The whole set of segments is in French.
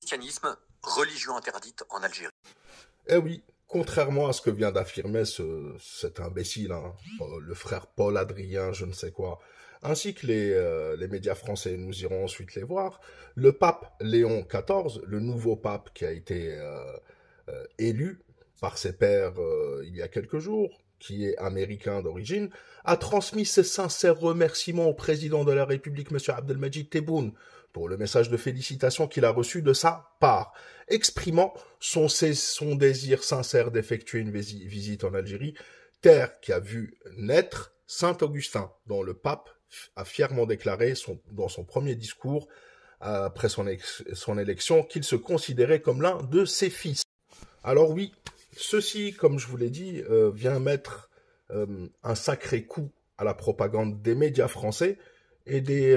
Christianisme, religion interdite en Algérie. Eh oui, contrairement à ce que vient d'affirmer cet imbécile, hein, le frère Paul Adrien, je ne sais quoi, ainsi que les médias français, nous irons ensuite les voir, le pape Léon XIV, le nouveau pape qui a été élu par ses pairs il y a quelques jours, qui est américain d'origine, a transmis ses sincères remerciements au président de la République, M. Abdelmajid Tebboune, pour le message de félicitations qu'il a reçu de sa part, exprimant son désir sincère d'effectuer une visite en Algérie, terre qui a vu naître Saint Augustin, dont le pape a fièrement déclaré dans son premier discours après son élection qu'il se considérait comme l'un de ses fils. Alors oui, ceci, comme je vous l'ai dit, vient mettre un sacré coup à la propagande des médias français et des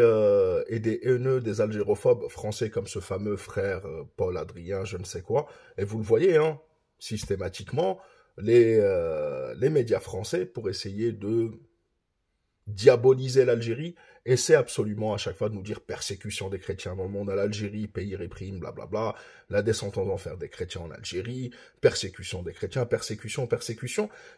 haineux, des algérophobes français comme ce fameux frère Paul Adrien, je ne sais quoi. Et vous le voyez, hein, systématiquement, les médias français, pour essayer de diaboliser l'Algérie, essaie absolument à chaque fois de nous dire persécution des chrétiens dans le monde, à l'Algérie, pays réprime, blablabla, la descente en enfer des chrétiens en Algérie, persécution des chrétiens, persécution,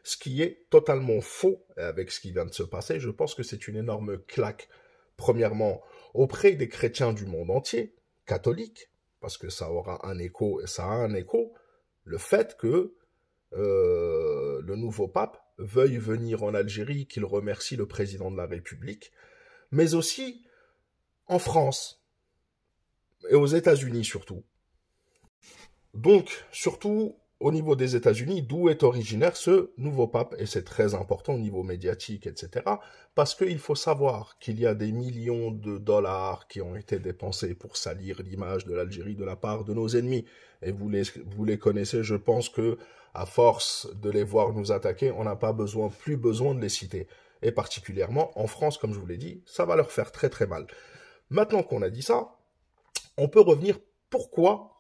ce qui est totalement faux avec ce qui vient de se passer. Je pense que c'est une énorme claque, premièrement, auprès des chrétiens du monde entier, catholiques, parce que ça aura un écho, et ça a un écho, le fait que le nouveau pape veuille venir en Algérie, qu'il remercie le président de la République, mais aussi en France et aux États-Unis surtout. Donc, surtout au niveau des États-Unis, d'où est originaire ce nouveau pape, et c'est très important au niveau médiatique, etc., parce qu'il faut savoir qu'il y a des millions de dollars qui ont été dépensés pour salir l'image de l'Algérie de la part de nos ennemis, et vous les connaissez, je pense que à force de les voir nous attaquer, on n'a pas plus besoin de les citer. Et particulièrement en France, comme je vous l'ai dit, ça va leur faire très très mal. Maintenant qu'on a dit ça, on peut revenir pourquoi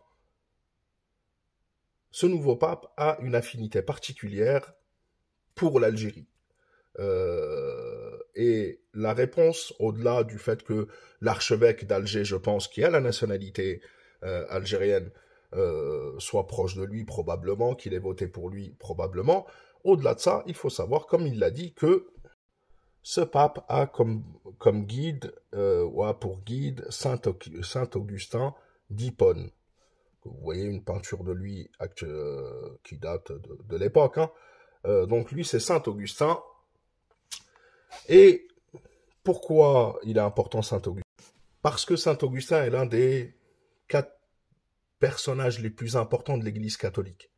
ce nouveau pape a une affinité particulière pour l'Algérie. Et la réponse, au-delà du fait que l'archevêque d'Alger, je pense, qui a la nationalité algérienne, soit proche de lui probablement, qu'il ait voté pour lui probablement, au-delà de ça, il faut savoir, comme il l'a dit, que ce pape a comme guide, ou a pour guide Saint Augustin d'Hippone. Vous voyez une peinture de lui qui date de l'époque. Hein. Donc lui, c'est Saint Augustin. Et pourquoi il est important Saint Augustin? Parce que Saint Augustin est l'un des 4 personnages les plus importants de l'Église catholique.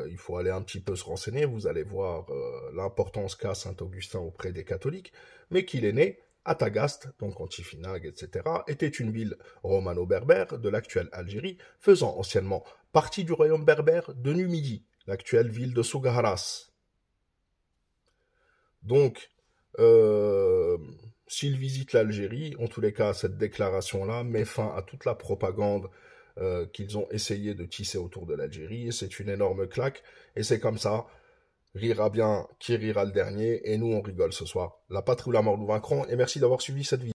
Il faut aller un petit peu se renseigner, vous allez voir l'importance qu'a Saint Augustin auprès des catholiques, mais qu'il est né à Tagaste, donc Antifinag, etc., était une ville romano-berbère de l'actuelle Algérie, faisant anciennement partie du royaume berbère de Numidie, l'actuelle ville de Sougaras. Donc, s'il visite l'Algérie, en tous les cas, cette déclaration-là met fin à toute la propagande qu'ils ont essayé de tisser autour de l'Algérie, et c'est une énorme claque, et c'est comme ça, rira bien qui rira le dernier, et nous on rigole ce soir. La patrie ou la mort nous vaincront, et merci d'avoir suivi cette vidéo.